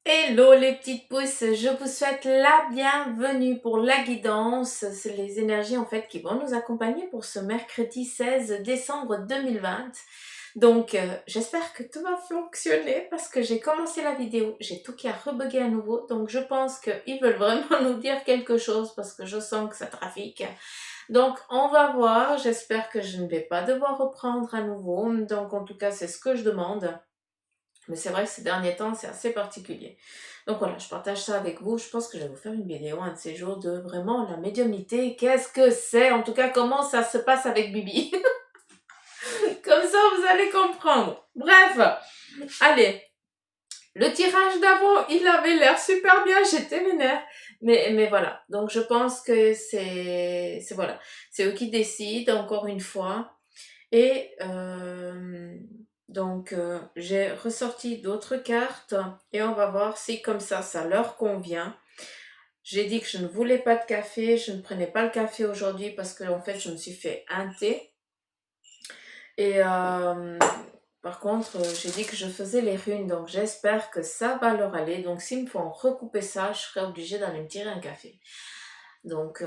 Hello les petites pousses, je vous souhaite la bienvenue pour la guidance. C'est les énergies en fait qui vont nous accompagner pour ce mercredi 16 décembre 2020. Donc j'espère que tout va fonctionner parce que j'ai commencé la vidéo, j'ai tout qui a rebugué à nouveau. Donc je pense qu'ils veulent vraiment nous dire quelque chose parce que je sens que ça trafique. Donc on va voir, j'espère que je ne vais pas devoir reprendre à nouveau. Donc en tout cas c'est ce que je demande. Mais c'est vrai que ces derniers temps, c'est assez particulier. Donc voilà, je partage ça avec vous. Je pense que je vais vous faire une vidéo un de ces jours de vraiment la médiumnité. Qu'est-ce que c'est? En tout cas, comment ça se passe avec Bibi. Comme ça, vous allez comprendre. Bref, allez. Le tirage d'avant, il avait l'air super bien. J'étais vénère. Mais voilà. Donc je pense que c'est voilà. C'est eux qui décident, encore une fois. Et donc, j'ai ressorti d'autres cartes et on va voir si comme ça leur convient. J'ai dit que je ne voulais pas de café, je ne prenais pas le café aujourd'hui parce que en fait, je me suis fait un thé. Et par contre, j'ai dit que je faisais les runes, donc j'espère que ça va leur aller. Donc, s'il me faut en recouper ça, je serai obligée d'aller me tirer un café. Donc,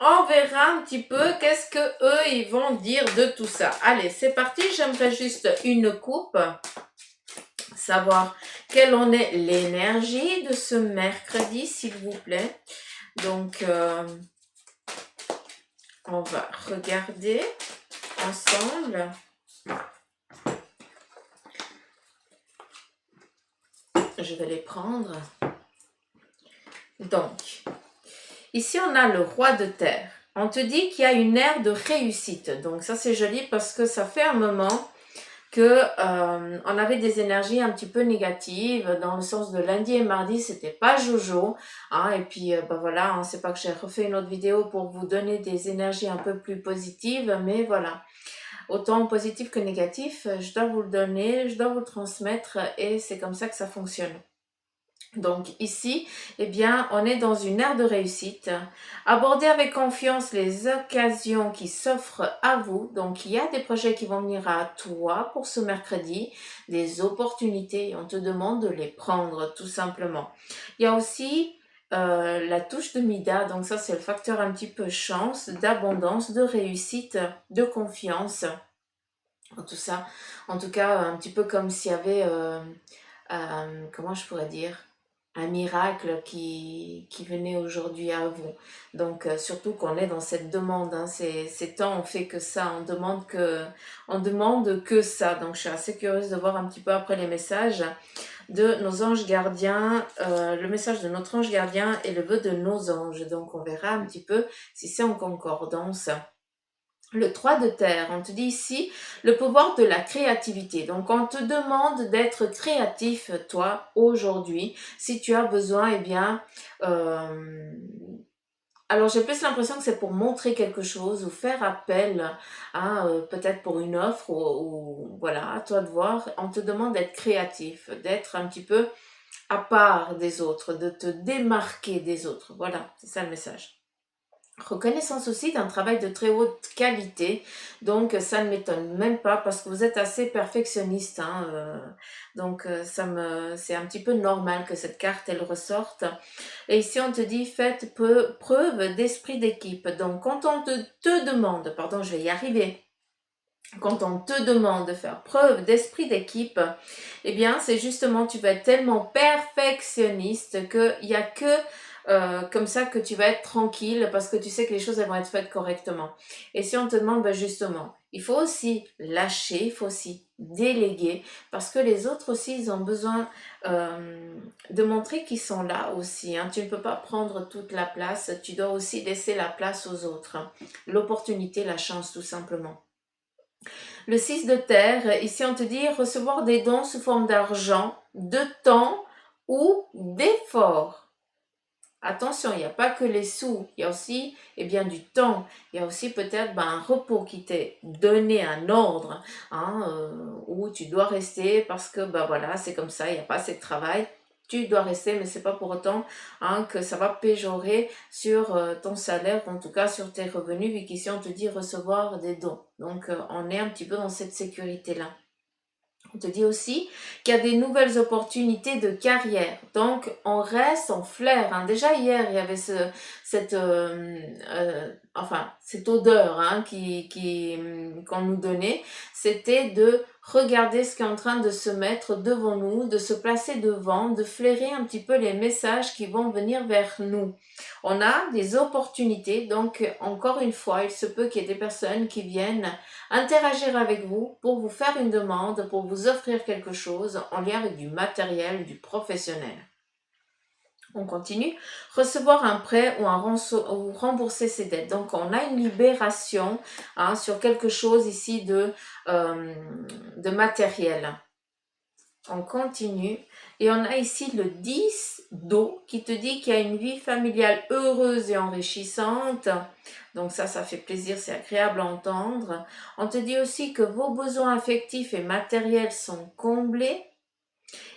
on verra un petit peu qu'est-ce que eux ils vont dire de tout ça. Allez, c'est parti. J'aimerais juste une coupe, savoir quelle en est l'énergie de ce mercredi, s'il vous plaît. Donc, on va regarder ensemble. Je vais les prendre. Donc, ici, on a le roi de terre. On te dit qu'il y a une ère de réussite. Donc, ça, c'est joli parce que ça fait un moment que on avait des énergies un petit peu négatives, dans le sens de lundi et mardi, c'était pas jojo. Hein, et puis, bah voilà, hein, c'est pas que j'ai refait une autre vidéo pour vous donner des énergies un peu plus positives, mais voilà. Autant positif que négatif, je dois vous le donner, je dois vous le transmettre, et c'est comme ça que ça fonctionne. Donc ici, eh bien, on est dans une ère de réussite. Abordez avec confiance les occasions qui s'offrent à vous. Donc il y a des projets qui vont venir à toi pour ce mercredi, des opportunités. On te demande de les prendre tout simplement. Il y a aussi la touche de Mida. Donc ça, c'est le facteur un petit peu chance, d'abondance, de réussite, de confiance. Tout ça, en tout cas, un petit peu comme s'il y avait, comment je pourrais dire, un miracle qui venait aujourd'hui à vous. Donc, surtout qu'on est dans cette demande, hein, ces temps, on fait que ça, on demande que ça. Donc, je suis assez curieuse de voir un petit peu après les messages de nos anges gardiens, le message de notre ange gardien et le vœu de nos anges. Donc, on verra un petit peu si c'est en concordance. Le 3 de terre, on te dit ici le pouvoir de la créativité. Donc on te demande d'être créatif toi aujourd'hui. Si tu as besoin, eh bien, euh, alors j'ai plus l'impression que c'est pour montrer quelque chose ou faire appel à peut-être pour une offre ou voilà, à toi de voir. On te demande d'être créatif, d'être un petit peu à part des autres, de te démarquer des autres. Voilà, c'est ça le message. Reconnaissance aussi d'un travail de très haute qualité, donc ça ne m'étonne même pas parce que vous êtes assez perfectionniste, hein, donc c'est un petit peu normal que cette carte elle ressorte. Et ici on te dit faites preuve d'esprit d'équipe. Donc quand on te demande, pardon, je vais y arriver. Quand on te demande de faire preuve d'esprit d'équipe, eh bien, c'est justement, tu vas être tellement perfectionniste qu'il n'y a que comme ça que tu vas être tranquille parce que tu sais que les choses elles vont être faites correctement. Et si on te demande, ben justement, il faut aussi lâcher, il faut aussi déléguer parce que les autres aussi, ils ont besoin de montrer qu'ils sont là aussi. Hein. Tu ne peux pas prendre toute la place, tu dois aussi laisser la place aux autres. Hein. L'opportunité, la chance, tout simplement. Le 6 de terre, ici on te dit recevoir des dons sous forme d'argent, de temps ou d'effort. Attention, il n'y a pas que les sous, il y a aussi bien, du temps, il y a aussi peut-être un repos qui t'est donné, un ordre, hein, où tu dois rester parce que voilà, c'est comme ça, il n'y a pas assez de travail. Tu dois rester, mais c'est pas pour autant hein, que ça va péjorer sur ton salaire, en tout cas sur tes revenus, vu qu'ici on te dit recevoir des dons. Donc on est un petit peu dans cette sécurité-là. On te dit aussi qu'il y a des nouvelles opportunités de carrière. Donc, on reste, on flaire. Hein. Déjà hier, il y avait cette, cette odeur hein, qu'on nous donnait. C'était de regarder ce qui est en train de se mettre devant nous, de se placer devant, de flairer un petit peu les messages qui vont venir vers nous. On a des opportunités. Donc, encore une fois, il se peut qu'il y ait des personnes qui viennent interagir avec vous pour vous faire une demande, pour vous offrir quelque chose en lien avec du matériel, du professionnel. On continue. Recevoir un prêt ou rembourser ses dettes. Donc, on a une libération hein, sur quelque chose ici de matériel. On continue. Et on a ici le 10 d'eau qui te dit qu'il y a une vie familiale heureuse et enrichissante. Donc ça fait plaisir, c'est agréable à entendre. On te dit aussi que vos besoins affectifs et matériels sont comblés.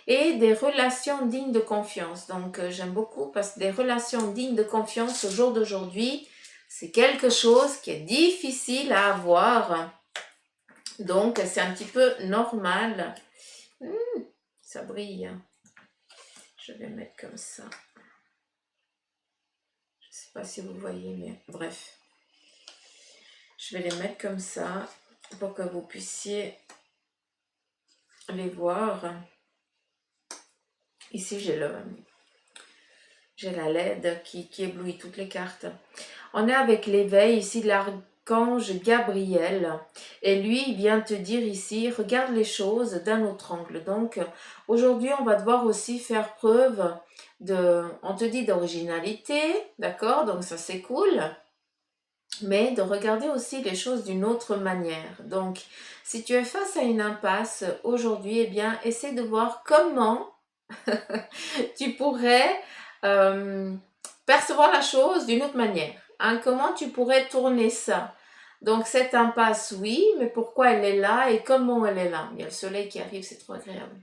Et des relations dignes de confiance. Donc j'aime beaucoup parce que des relations dignes de confiance au jour d'aujourd'hui, c'est quelque chose qui est difficile à avoir. Donc c'est un petit peu normal. Ça brille. Je vais mettre comme ça. Je ne sais pas si vous voyez, mais bref. Je vais les mettre comme ça pour que vous puissiez les voir. Ici, j'ai la LED qui éblouit toutes les cartes. On est avec l'éveil ici de l'archange Gabriel. Et lui, il vient te dire ici, regarde les choses d'un autre angle. Donc, aujourd'hui, on va devoir aussi faire preuve on te dit d'originalité, d'accord? Donc, ça, c'est cool. Mais de regarder aussi les choses d'une autre manière. Donc, si tu es face à une impasse aujourd'hui, eh bien, essaie de voir comment tu pourrais percevoir la chose d'une autre manière. Hein? Comment tu pourrais tourner ça? Donc, cette impasse, oui, mais pourquoi elle est là et comment elle est là? Il y a le soleil qui arrive, c'est trop agréable.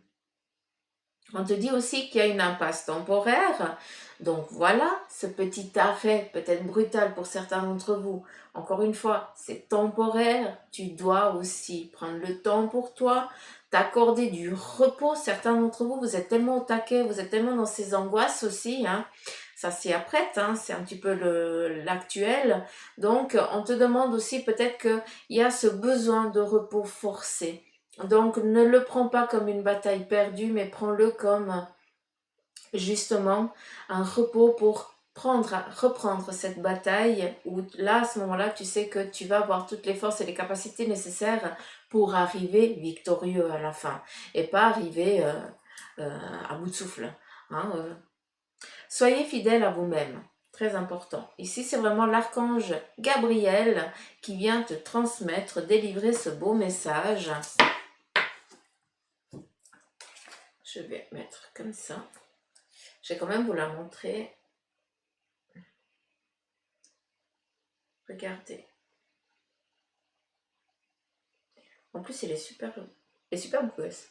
On te dit aussi qu'il y a une impasse temporaire. Donc voilà, ce petit arrêt, peut-être brutal pour certains d'entre vous. Encore une fois, c'est temporaire. Tu dois aussi prendre le temps pour toi, t'accorder du repos. Certains d'entre vous, vous êtes tellement au taquet, vous êtes tellement dans ces angoisses aussi. Hein. Ça s'y apprête, hein, c'est un petit peu l'actuel. Donc, on te demande aussi peut-être qu'il y a ce besoin de repos forcé. Donc, ne le prends pas comme une bataille perdue, mais prends-le comme justement un repos pour reprendre cette bataille où là, à ce moment-là, tu sais que tu vas avoir toutes les forces et les capacités nécessaires pour arriver victorieux à la fin et pas arriver à bout de souffle. Hein, Soyez fidèle à vous-même. Très important. Ici, c'est vraiment l'archange Gabriel qui vient te transmettre, délivrer ce beau message. Je vais mettre comme ça. Je vais quand même vous la montrer. Regardez. En plus, elle est super gosse.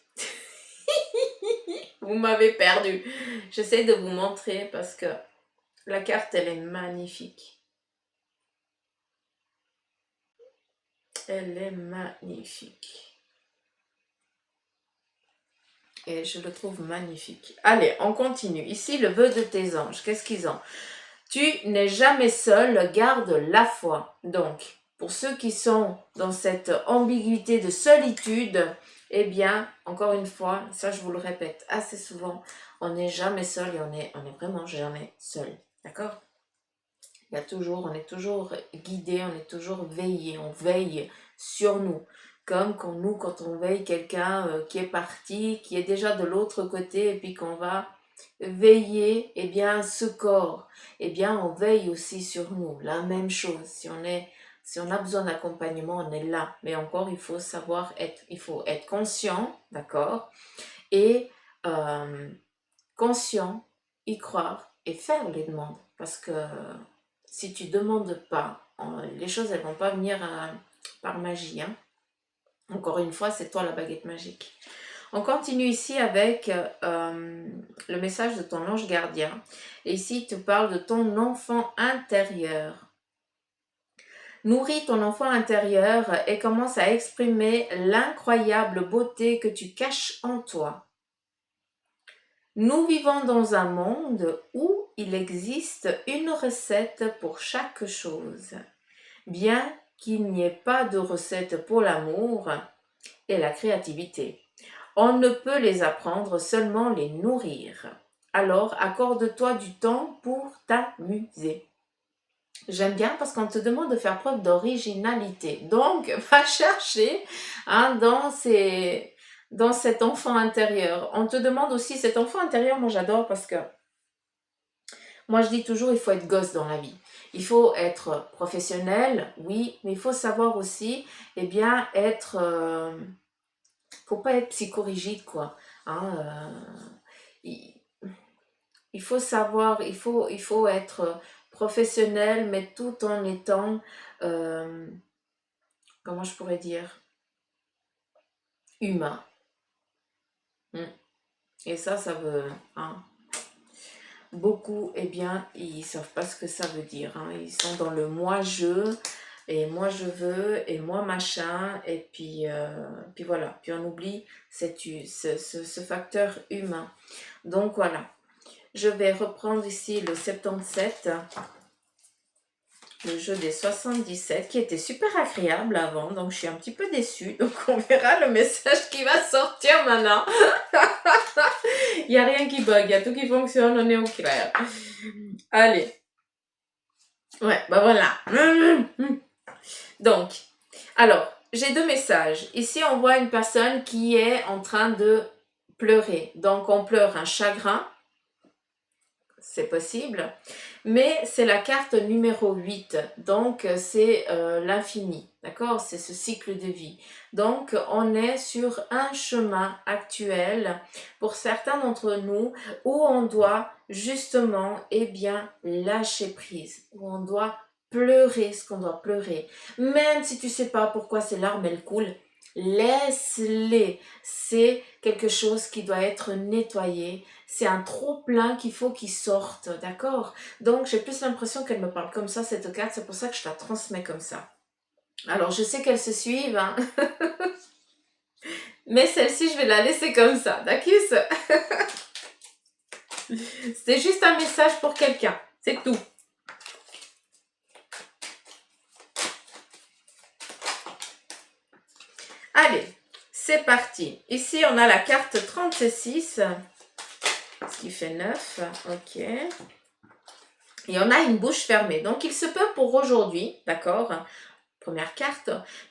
Vous m'avez perdu. J'essaie de vous montrer parce que la carte, elle est magnifique. Elle est magnifique. Et je le trouve magnifique. Allez, on continue. Ici, le vœu de tes anges. Qu'est-ce qu'ils ont? Tu n'es jamais seul, garde la foi. Donc, pour ceux qui sont dans cette ambiguïté de solitude, eh bien, encore une fois, ça je vous le répète assez souvent, on n'est jamais seul et on est vraiment jamais seul. D'accord? On est toujours guidé, on est toujours veillé, on veille sur nous. Comme quand on veille quelqu'un qui est parti, qui est déjà de l'autre côté et puis qu'on va veiller, eh bien, ce corps, eh bien, on veille aussi sur nous. La même chose. Si on a besoin d'accompagnement, on est là. Mais encore, il faut être conscient, d'accord, et conscient, y croire et faire les demandes. Parce que si tu demandes pas, les choses elles vont pas venir par magie. Hein. Encore une fois, c'est toi la baguette magique. On continue ici avec le message de ton ange gardien. Et ici, il te parle de ton enfant intérieur. Nourris ton enfant intérieur et commence à exprimer l'incroyable beauté que tu caches en toi. Nous vivons dans un monde où il existe une recette pour chaque chose. Bien qu'il n'y ait pas de recette pour l'amour et la créativité. On ne peut les apprendre, seulement les nourrir. Alors, accorde-toi du temps pour t'amuser. J'aime bien parce qu'on te demande de faire preuve d'originalité. Donc, va chercher dans cet enfant intérieur. On te demande aussi, cet enfant intérieur, moi j'adore parce que moi je dis toujours, il faut être gosse dans la vie. Il faut être professionnel, oui, mais il faut savoir aussi, eh bien, faut pas être psychorigide, quoi. Il, il faut savoir, il faut être professionnel, mais tout en étant, euh, comment je pourrais dire, humain. Mm. Et ça veut, beaucoup, eh bien, ils savent pas ce que ça veut dire. Ils sont dans le moi-je, et moi je veux, et moi machin, et puis voilà. Puis on oublie ce facteur humain. Donc voilà. Je vais reprendre ici le 77, le jeu des 77, qui était super agréable avant, donc je suis un petit peu déçue. Donc on verra le message qui va sortir maintenant. Il n'y a rien qui bug, il y a tout qui fonctionne, on est au clair. Allez. Ouais, bah voilà. Donc, alors, j'ai deux messages. Ici, on voit une personne qui est en train de pleurer. Donc, on pleure un chagrin. C'est possible. Mais c'est la carte numéro 8. Donc, c'est l'infini. D'accord? C'est ce cycle de vie. Donc, on est sur un chemin actuel pour certains d'entre nous où on doit justement, eh bien, lâcher prise. Où on doit pleurer ce qu'on doit pleurer. Même si tu sais pas pourquoi ces larmes, elles coulent, laisse-les. C'est quelque chose qui doit être nettoyé. C'est un trop-plein qu'il faut qu'il sorte, d'accord? Donc, j'ai plus l'impression qu'elle me parle comme ça, cette carte. C'est pour ça que je la transmets comme ça. Alors, je sais qu'elles se suivent, mais celle-ci, je vais la laisser comme ça, d'accord? C'est juste un message pour quelqu'un, c'est tout. Allez, c'est parti. Ici, on a la carte 36, ce qui fait 9, ok. Et on a une bouche fermée. Donc, il se peut pour aujourd'hui, d'accord, première carte,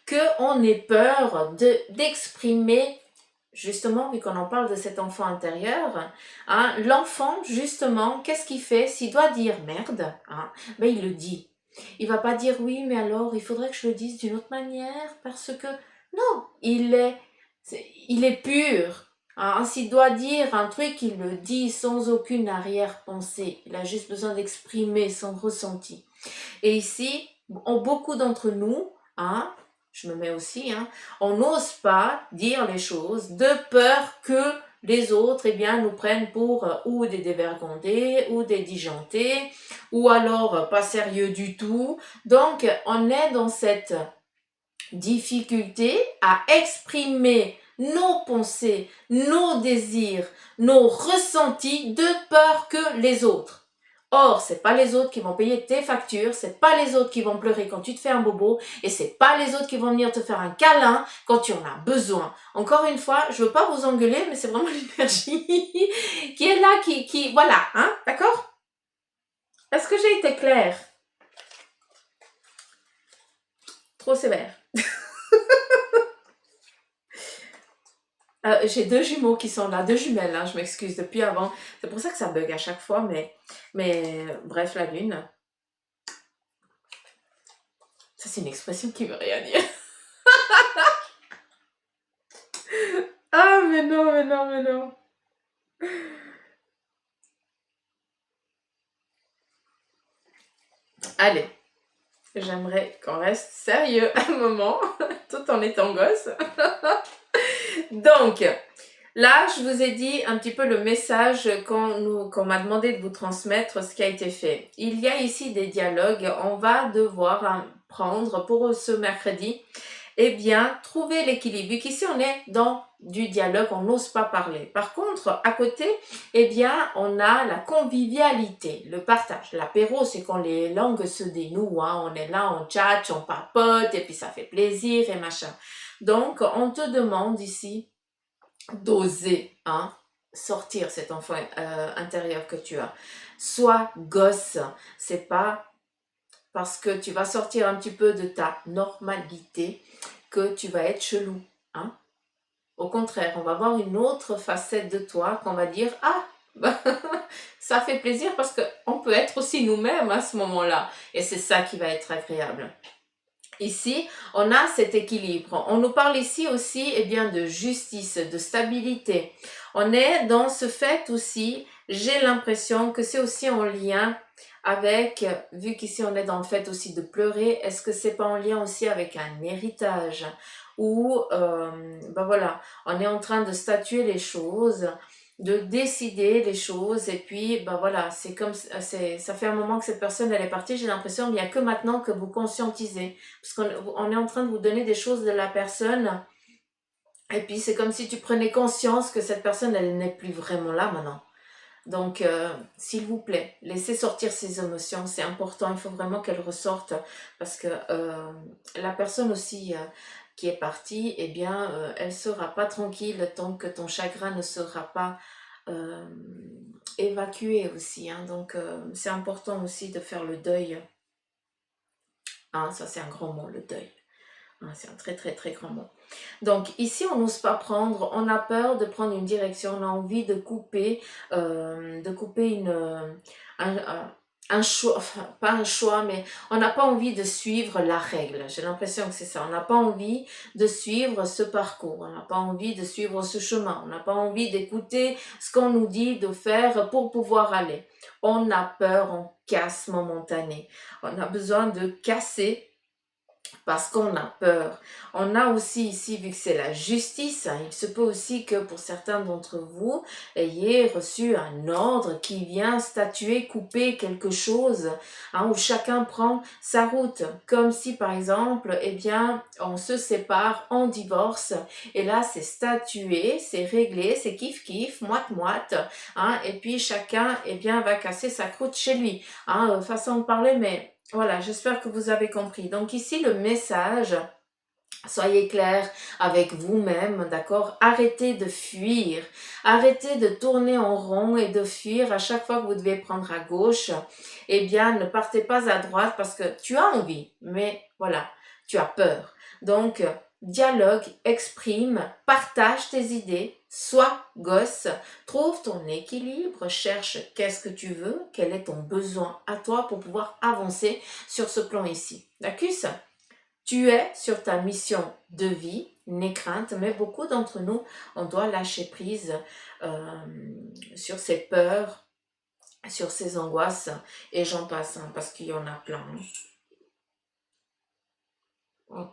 qu'on ait peur d'exprimer, justement, vu qu'on en parle de cet enfant intérieur, l'enfant, justement, qu'est-ce qu'il fait? S'il doit dire merde, ben il le dit. Il va pas dire oui, mais alors il faudrait que je le dise d'une autre manière parce que non, il est pur. S'il doit dire un truc, il le dit sans aucune arrière-pensée. Il a juste besoin d'exprimer son ressenti. Et ici, beaucoup d'entre nous, je me mets aussi, on n'ose pas dire les choses de peur que les autres, eh bien, nous prennent pour ou des dévergondés, ou des disjonctés, ou alors pas sérieux du tout. Donc, on est dans cette difficulté à exprimer nos pensées, nos désirs, nos ressentis de peur que les autres. Or, c'est pas les autres qui vont payer tes factures, c'est pas les autres qui vont pleurer quand tu te fais un bobo, et c'est pas les autres qui vont venir te faire un câlin quand tu en as besoin. Encore une fois, je veux pas vous engueuler, mais c'est vraiment l'énergie qui est là, voilà, d'accord? Est-ce que j'ai été claire? Trop sévère. J'ai deux jumeaux qui sont là, deux jumelles, je m'excuse depuis avant. C'est pour ça que ça bug à chaque fois, mais bref, la lune. Ça, c'est une expression qui veut rien dire. Ah, mais non, mais non, mais non. Allez, j'aimerais qu'on reste sérieux un moment, tout en étant gosse. Donc, là, je vous ai dit un petit peu le message qu'on m'a demandé de vous transmettre, ce qui a été fait. Il y a ici des dialogues, on va devoir prendre pour ce mercredi, eh bien, trouver l'équilibre. Vu qu'ici, on est dans du dialogue, on n'ose pas parler. Par contre, à côté, eh bien, on a la convivialité, le partage. L'apéro, c'est quand les langues se dénouent, hein. On est là, on tchatche, on papote, et puis ça fait plaisir et machin. Donc, on te demande ici d'oser, hein, sortir cet enfant intérieur que tu as. Sois gosse, c'est pas parce que tu vas sortir un petit peu de ta normalité que tu vas être chelou, hein. Au contraire, on va voir une autre facette de toi qu'on va dire « Ah, bah, ça fait plaisir parce qu'on peut être aussi nous-mêmes à ce moment-là. » Et c'est ça qui va être agréable. Ici, on a cet équilibre. On nous parle ici aussi eh bien, de justice, de stabilité. On est dans ce fait aussi, j'ai l'impression que c'est aussi en lien avec, vu qu'ici on est dans le fait aussi de pleurer, est-ce que c'est pas en lien aussi avec un héritage où, ben voilà, on est en train de statuer les choses, de décider les choses et puis ben voilà, c'est comme ça fait un moment que cette personne elle est partie, j'ai l'impression qu'il n'y a que maintenant que vous conscientisez parce qu'on est en train de vous donner des choses de la personne et puis c'est comme si tu prenais conscience que cette personne elle n'est plus vraiment là maintenant. Donc, s'il vous plaît, laissez sortir ces émotions, c'est important, il faut vraiment qu'elles ressortent parce que la personne aussi qui est partie, eh bien, elle ne sera pas tranquille tant que ton chagrin ne sera pas euh, évacué aussi, hein. Donc, c'est important aussi de faire le deuil. Hein, ça, c'est un grand mot, le deuil. Hein, c'est un très, très, très grand mot. Donc ici, on n'ose pas prendre, on a peur de prendre une direction, on a envie de couper un choix, enfin pas un choix, mais on n'a pas envie de suivre la règle. J'ai l'impression que c'est ça. On n'a pas envie de suivre ce parcours, on n'a pas envie de suivre ce chemin, on n'a pas envie d'écouter ce qu'on nous dit de faire pour pouvoir aller. On a peur, on casse momentané. On a besoin de casser parce qu'on a peur. On a aussi ici, vu que c'est la justice, hein, il se peut aussi que pour certains d'entre vous, ayez reçu un ordre qui vient statuer, couper quelque chose, hein, où chacun prend sa route. Comme si, par exemple, eh bien, on se sépare, on divorce, et là, c'est statué, c'est réglé, c'est kiff-kiff, moite-moite, hein, et puis chacun, eh bien, va casser sa croûte chez lui. Hein, façon de parler, mais voilà, j'espère que vous avez compris. Donc ici, le message, soyez clair avec vous-même, d'accord? Arrêtez de fuir, arrêtez de tourner en rond et de fuir à chaque fois que vous devez prendre à gauche. Eh bien, ne partez pas à droite parce que tu as envie, mais voilà, tu as peur. Donc, dialogue, exprime, partage tes idées, sois gosse, trouve ton équilibre, cherche qu'est-ce que tu veux, quel est ton besoin à toi pour pouvoir avancer sur ce plan ici. D'accord? Tu es sur ta mission de vie, n'aie crainte, mais beaucoup d'entre nous, on doit lâcher prise sur ces peurs, sur ces angoisses, et j'en passe, hein, parce qu'il y en a plein. Hein.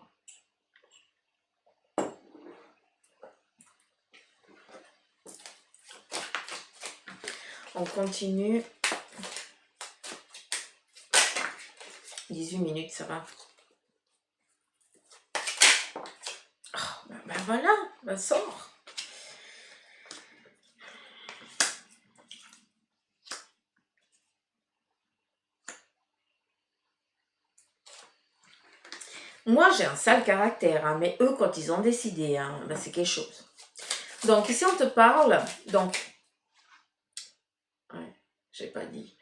On continue. 18 minutes, ça va. Oh, ben voilà, ben sors. Moi, j'ai un sale caractère, hein, mais eux, quand ils ont décidé, hein, ben c'est quelque chose. Donc, ici, on te parle, donc, ouais, j'ai pas dit.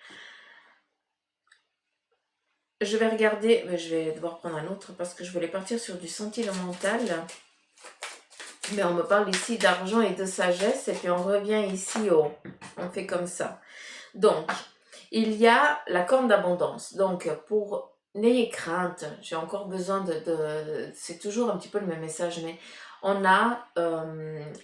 Je vais regarder, mais je vais devoir prendre un autre parce que je voulais partir sur du sentimental. Mais on me parle ici d'argent et de sagesse et puis on revient ici on fait comme ça. Donc, il y a la corne d'abondance. Donc, pour n'ayez crainte, j'ai encore besoin c'est toujours un petit peu le même message, mais on a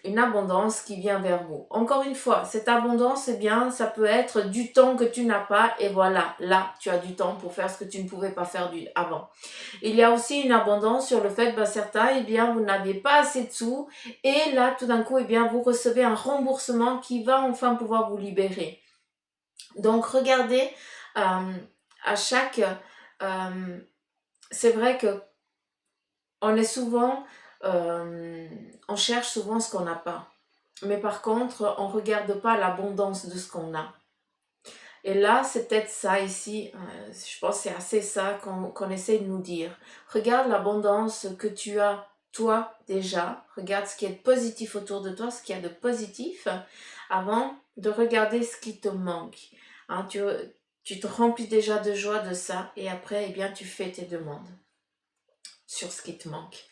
une abondance qui vient vers vous. Encore une fois, cette abondance, eh bien, ça peut être du temps que tu n'as pas et voilà, là, tu as du temps pour faire ce que tu ne pouvais pas faire avant. Il y a aussi une abondance sur le fait, certains, eh bien, vous n'aviez pas assez de sous et là, tout d'un coup, eh bien, vous recevez un remboursement qui va enfin pouvoir vous libérer. Donc, regardez à chaque c'est vrai que on est souvent, on cherche souvent ce qu'on n'a pas. Mais par contre, on ne regarde pas l'abondance de ce qu'on a. Et là, c'est peut-être ça ici, je pense que c'est assez ça qu'on essaie de nous dire. Regarde l'abondance que tu as, toi, déjà. Regarde ce qui est positif autour de toi, ce qu'il y a de positif, avant de regarder ce qui te manque. Hein, tu te remplis déjà de joie de ça, et après, eh bien, tu fais tes demandes sur ce qui te manque.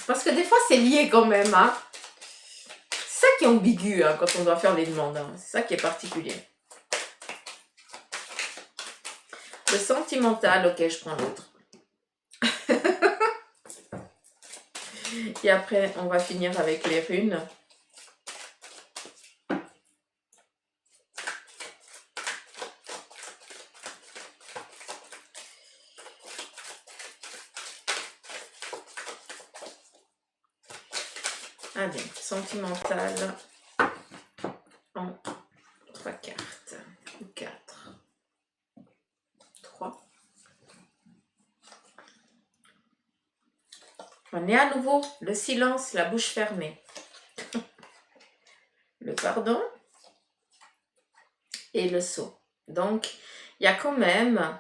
Parce que des fois, c'est lié quand même. Hein. C'est ça qui est ambigu hein, quand on doit faire les demandes. Hein. C'est ça qui est particulier. Le sentimental, ok, je prends l'autre. Et après, on va finir avec les runes. Allez, sentimental en 3 cartes. 4. 3. On est à nouveau le silence, la bouche fermée. Le pardon et le sceau. Donc, il y a quand même...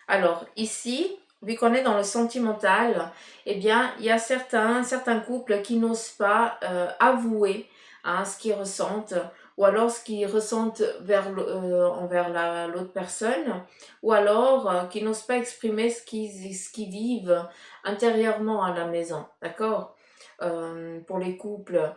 Alors, ici, vu qu'on est dans le sentimental, eh bien, il y a certains couples qui n'osent pas avouer hein, ce qu'ils ressentent, ou alors ce qu'ils ressentent envers l'autre personne, ou alors qui n'osent pas exprimer ce qu'ils vivent intérieurement à la maison, d'accord. Pour les couples,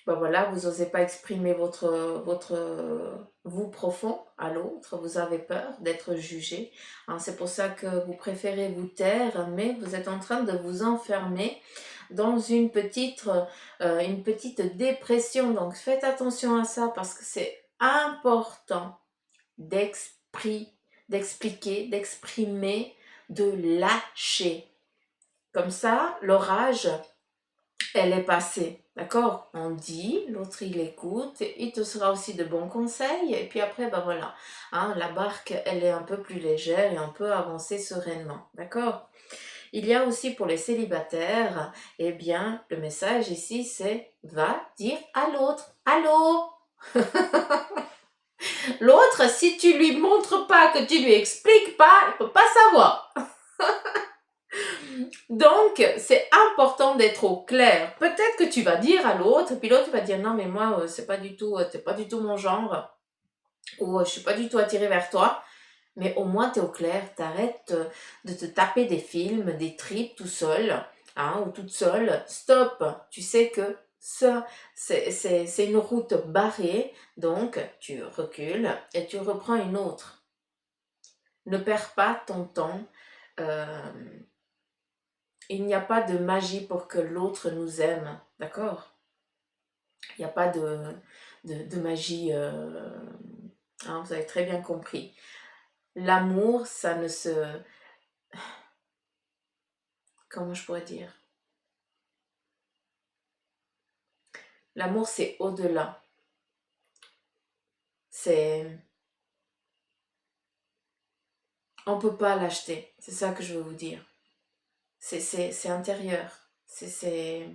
ben voilà, vous n'osez pas exprimer votre vous profond à l'autre, vous avez peur d'être jugé. Hein, c'est pour ça que vous préférez vous taire, mais vous êtes en train de vous enfermer dans une petite dépression. Donc faites attention à ça parce que c'est important d'expliquer, d'exprimer, de lâcher. Comme ça, l'orage elle est passée, d'accord. On dit, l'autre il écoute, il te sera aussi de bons conseils, et puis après, ben voilà, hein, la barque, elle est un peu plus légère et on peut avancer sereinement, d'accord. Il y a aussi pour les célibataires, eh bien, le message ici, c'est va dire à l'autre, allô. L'autre, si tu lui montres pas, que tu lui expliques pas, il peut pas savoir. Donc, c'est important d'être au clair. Peut-être que tu vas dire à l'autre, puis l'autre va dire non, mais moi, t'es pas du tout mon genre, ou je suis pas du tout attiré vers toi. Mais au moins, tu es au clair, t'arrêtes de te taper des films, des trips tout seul, hein, ou toute seule. Stop, tu sais que ça, c'est une route barrée, donc tu recules et tu reprends une autre. Ne perds pas ton temps. Euh, il n'y a pas de magie pour que l'autre nous aime, d'accord. Il n'y a pas de magie, hein, vous avez très bien compris. L'amour, ça ne se... Comment je pourrais dire? L'amour, c'est au-delà. C'est... On ne peut pas l'acheter, c'est ça que je veux vous dire. C'est intérieur, c'est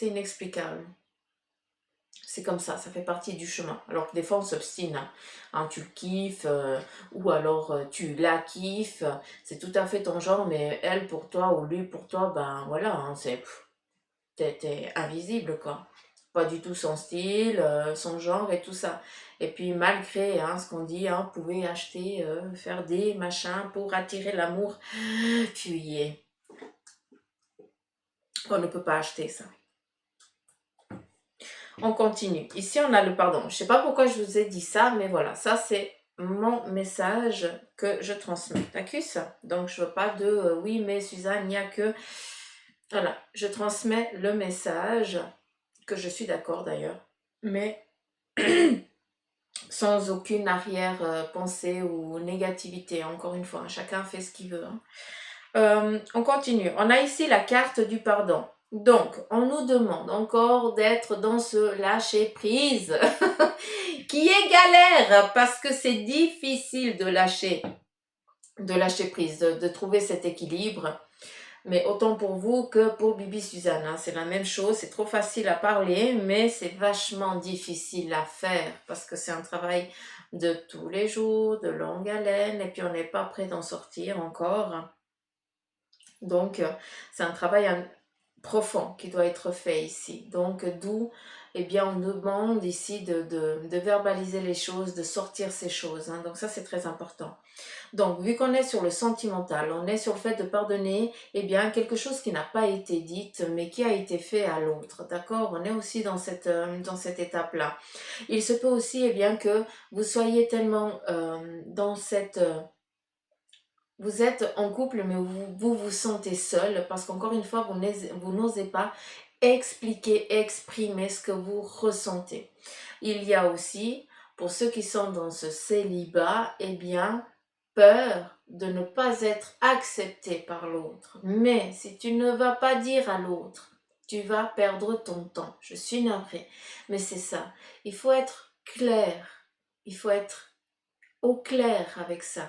inexplicable. C'est comme ça fait partie du chemin. Alors que des fois, on s'obstine. Hein, tu le kiffes, ou alors tu la kiffes. C'est tout à fait ton genre, mais elle pour toi ou lui pour toi, ben voilà, hein, t'es invisible, quoi. Pas du tout son style, son genre et tout ça. Et puis malgré hein, ce qu'on dit, hein, vous pouvez acheter, faire des machins pour attirer l'amour, fuyez. On ne peut pas acheter ça. On continue. Ici, on a le pardon. Je ne sais pas pourquoi je vous ai dit ça, mais voilà, ça c'est mon message que je transmets. D'accord. Donc, je ne veux pas de oui, mais Suzanne, il n'y a que... Voilà, je transmets le message, que je suis d'accord d'ailleurs, mais sans aucune arrière-pensée ou négativité. Encore une fois, hein, chacun fait ce qu'il veut. Hein. On continue. On a ici la carte du pardon. Donc, on nous demande encore d'être dans ce lâcher-prise qui est galère parce que c'est difficile de lâcher. de lâcher prise, de trouver cet équilibre. Mais autant pour vous que pour Bibi Suzanne, hein, c'est la même chose, c'est trop facile à parler, mais c'est vachement difficile à faire parce que c'est un travail de tous les jours, de longue haleine, et puis on n'est pas prêt d'en sortir encore. Donc, c'est un travail profond qui doit être fait ici. Donc, d'où, eh bien, on demande ici de verbaliser les choses, de sortir ces choses, hein. Donc, ça, c'est très important. Donc, vu qu'on est sur le sentimental, on est sur le fait de pardonner, eh bien, quelque chose qui n'a pas été dite, mais qui a été fait à l'autre, d'accord? On est aussi dans cette étape-là. Il se peut aussi, eh bien, que vous soyez tellement dans cette... vous êtes en couple, mais vous sentez seul, parce qu'encore une fois, vous n'osez pas expliquer, exprimer ce que vous ressentez. Il y a aussi, pour ceux qui sont dans ce célibat, eh bien, peur de ne pas être accepté par l'autre. Mais si tu ne vas pas dire à l'autre, tu vas perdre ton temps. Je suis navrée, mais c'est ça. Il faut être clair. Il faut être au clair avec ça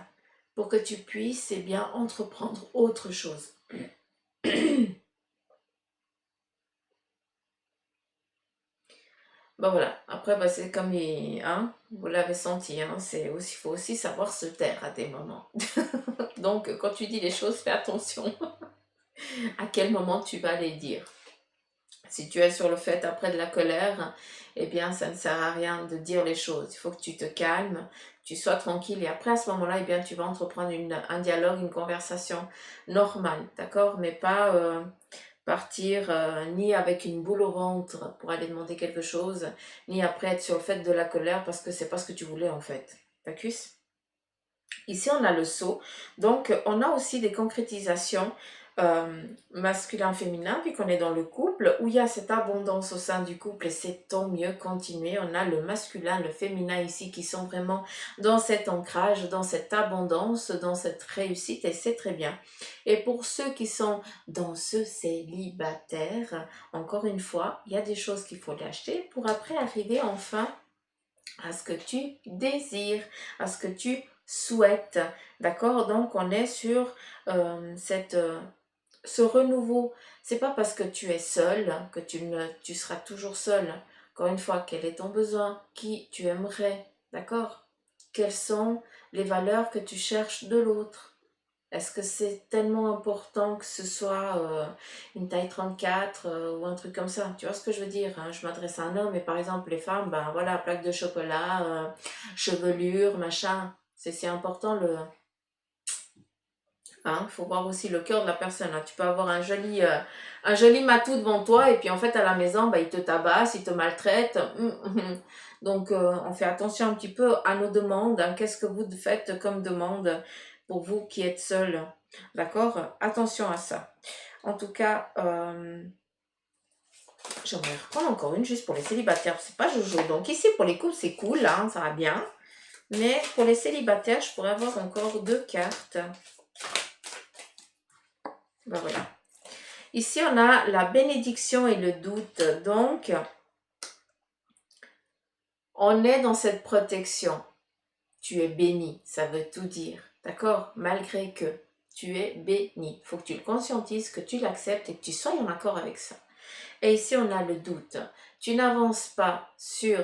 pour que tu puisses, eh bien, entreprendre autre chose. Ben voilà, après, ben c'est comme hein, vous l'avez senti, hein, faut aussi savoir se taire à des moments. Donc, quand tu dis les choses, fais attention à quel moment tu vas les dire. Si tu es sur le fait après de la colère, eh bien, ça ne sert à rien de dire les choses. Il faut que tu te calmes, tu sois tranquille et après, à ce moment-là, eh bien, tu vas entreprendre un dialogue, une conversation normale, d'accord? Mais pas partir ni avec une boule au ventre pour aller demander quelque chose, ni après être sur le fait de la colère parce que c'est pas ce que tu voulais en fait. D'accord? Ici, on a le sceau. Donc, on a aussi des concrétisations masculin-féminin, puis qu'on est dans le couple, où il y a cette abondance au sein du couple, et c'est tant mieux, continuer. On a le masculin, le féminin ici, qui sont vraiment dans cet ancrage, dans cette abondance, dans cette réussite, et c'est très bien. Et pour ceux qui sont dans ce célibataire, encore une fois, il y a des choses qu'il faut lâcher pour après arriver enfin à ce que tu désires, à ce que tu souhaites. D'accord? Donc, on est sur ce renouveau. C'est pas parce que tu es seul que tu seras toujours seul. Encore une fois, quel est ton besoin? Qui tu aimerais? D'accord? Quelles sont les valeurs que tu cherches de l'autre? Est-ce que c'est tellement important que ce soit une taille 34 ou un truc comme ça? Tu vois ce que je veux dire, hein? Je m'adresse à un homme et par exemple les femmes, ben voilà, plaque de chocolat, chevelure, machin. C'est si important le... Hein, faut voir aussi le cœur de la personne, hein. Tu peux avoir un joli matou devant toi et puis en fait à la maison, ben, il te tabasse, il te maltraite. Donc on fait attention un petit peu à nos demandes, hein. Qu'est-ce que vous faites comme demande pour vous qui êtes seul? D'accord? Attention à ça. En tout cas, j'aimerais reprendre encore une juste pour les célibataires. C'est pas Jojo. Donc ici pour les couples c'est cool, hein, ça va bien. Mais pour les célibataires, je pourrais avoir encore deux cartes. Ben voilà. Ici, on a la bénédiction et le doute. Donc, on est dans cette protection. Tu es béni, ça veut tout dire. D'accord? Malgré que tu es béni. Il faut que tu le conscientises, que tu l'acceptes et que tu sois en accord avec ça. Et ici, on a le doute. Tu n'avances pas sur...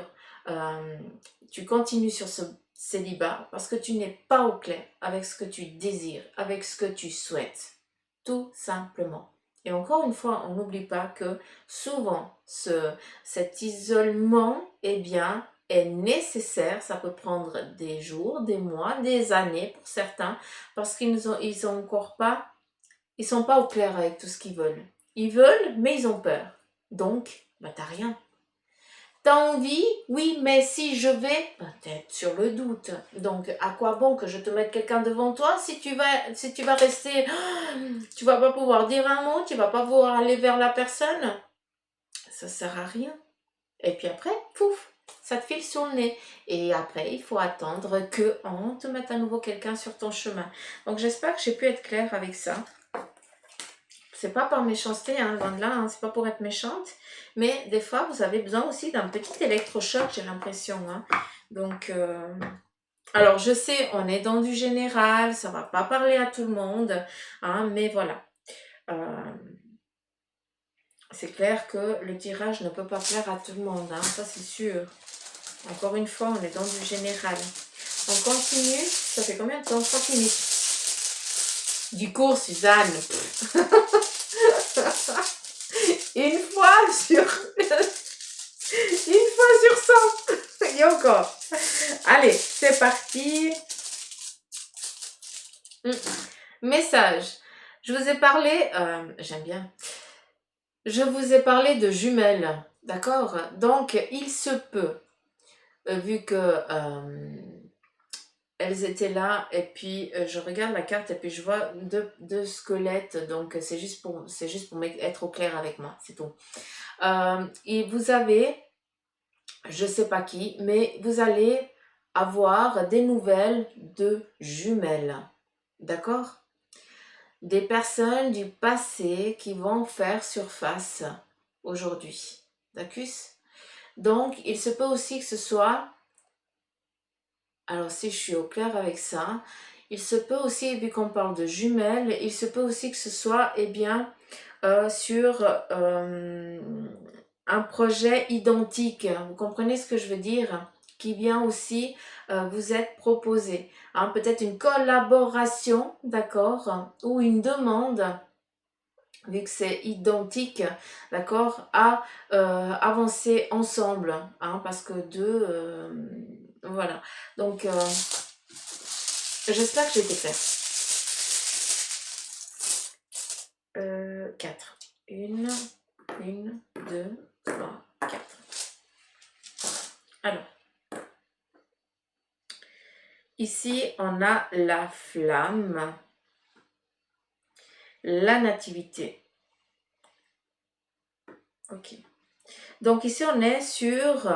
tu continues sur ce célibat parce que tu n'es pas au clair avec ce que tu désires, avec ce que tu souhaites. Tout simplement. Et encore une fois, on n'oublie pas que souvent, cet isolement, eh bien, est nécessaire. Ça peut prendre des jours, des mois, des années pour certains, parce ils ont encore pas, ils sont pas au clair avec tout ce qu'ils veulent. Ils veulent, mais ils ont peur. Donc, bah, t'as rien. T'as envie? Oui, mais si je vais, peut-être sur le doute. Donc, à quoi bon que je te mette quelqu'un devant toi si tu vas rester, tu vas pas pouvoir dire un mot, tu vas pas pouvoir aller vers la personne? Ça sert à rien. Et puis après, pouf, ça te file sur le nez. Et après, il faut attendre que on te mette à nouveau quelqu'un sur ton chemin. Donc, j'espère que j'ai pu être claire avec ça. C'est pas par méchanceté, hein, loin de là, hein, c'est pas pour être méchante, mais des fois vous avez besoin aussi d'un petit électrochoc, j'ai l'impression, hein. Donc Alors, je sais, on est dans du général, ça va pas parler à tout le monde, hein, mais voilà. Euh, c'est clair que le tirage ne peut pas plaire à tout le monde, hein, ça c'est sûr. Encore une fois, on est dans du général. On continue, ça fait combien de temps? 30 minutes. Du cours, Suzanne. Une fois sur... Une fois sur 100. Et encore. Allez, c'est parti. Message. Je vous ai parlé... j'aime bien. Je vous ai parlé de jumelles. D'accord? Donc, il se peut, vu que... elles étaient là et puis je regarde la carte et puis je vois deux squelettes, donc c'est juste pour être au clair avec moi, c'est tout. Et vous avez, je sais pas qui, mais vous allez avoir des nouvelles de jumelles, d'accord? Des personnes du passé qui vont faire surface aujourd'hui, d'accord? Donc il se peut aussi que ce soit, alors si je suis au clair avec ça, il se peut aussi, vu qu'on parle de jumelles, il se peut aussi que ce soit, eh bien, sur un projet identique. Vous comprenez ce que je veux dire? Qui vient aussi vous être proposé. Hein, peut-être une collaboration, d'accord? Ou une demande, vu que c'est identique, d'accord? À avancer ensemble. Hein, parce que deux... voilà. Donc, j'espère que j'ai été claire. 4. Une, 2, 3, 4. Alors, ici, on a la flamme, la nativité. Ok. Donc ici, on est sur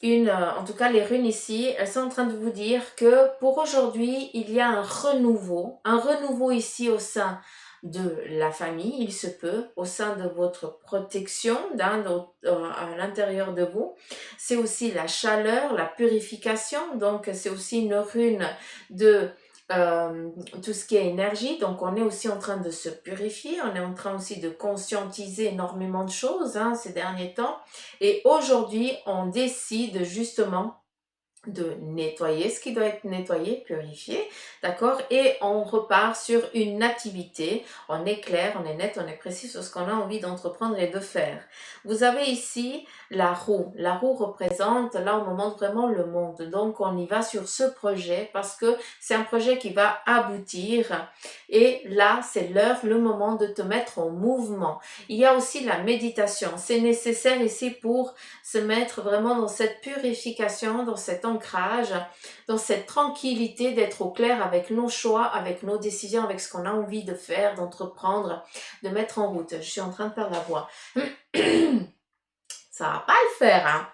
une... en tout cas, les runes ici, elles sont en train de vous dire que pour aujourd'hui, il y a un renouveau. Un renouveau ici au sein de la famille, il se peut, au sein de votre protection, à l'intérieur de vous. C'est aussi la chaleur, la purification, donc c'est aussi une rune de tout ce qui est énergie, donc on est aussi en train de se purifier, on est en train aussi de conscientiser énormément de choses ces derniers temps, et aujourd'hui on décide justement de nettoyer ce qui doit être nettoyé, purifié, d'accord? Et on repart sur une activité. On est clair, on est net, on est précis sur ce qu'on a envie d'entreprendre et de faire. Vous avez ici la roue. La roue représente, là on me montre vraiment le monde. Donc on y va sur ce projet parce que c'est un projet qui va aboutir. Et là, c'est l'heure, le moment de te mettre en mouvement. Il y a aussi la méditation. C'est nécessaire ici pour se mettre vraiment dans cette purification, dans cet ancrage, dans cette tranquillité d'être au clair avec nos choix, avec nos décisions, avec ce qu'on a envie de faire, d'entreprendre, de mettre en route. Je suis en train de perdre la voix. Ça va pas le faire, hein.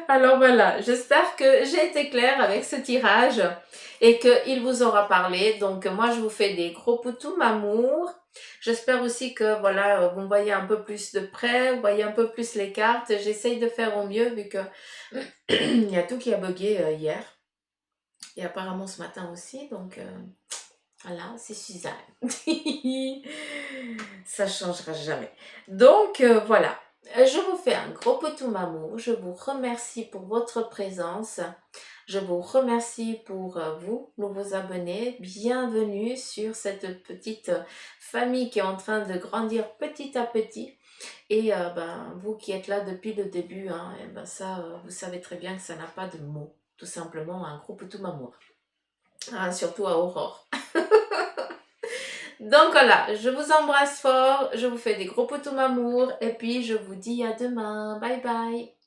Alors voilà, j'espère que j'ai été claire avec ce tirage et qu'il vous aura parlé. Donc moi je vous fais des gros poutous m'amour. J'espère aussi que voilà, vous me voyez un peu plus de près, vous voyez un peu plus les cartes. J'essaye de faire au mieux vu que il y a tout qui a bugué hier et apparemment ce matin aussi. Donc voilà, c'est Suzanne. Ça changera jamais. Donc voilà. Je vous fais un gros poutou m'amour. Je vous remercie pour votre présence. Je vous remercie pour vous, nouveaux abonnés. Bienvenue sur cette petite famille qui est en train de grandir petit à petit. Et vous qui êtes là depuis le début, ça, vous savez très bien que ça n'a pas de mots. Tout simplement un gros poutou m'amour. Surtout à Aurore. Donc voilà, je vous embrasse fort, je vous fais des gros poutous m'amour et puis je vous dis à demain. Bye bye.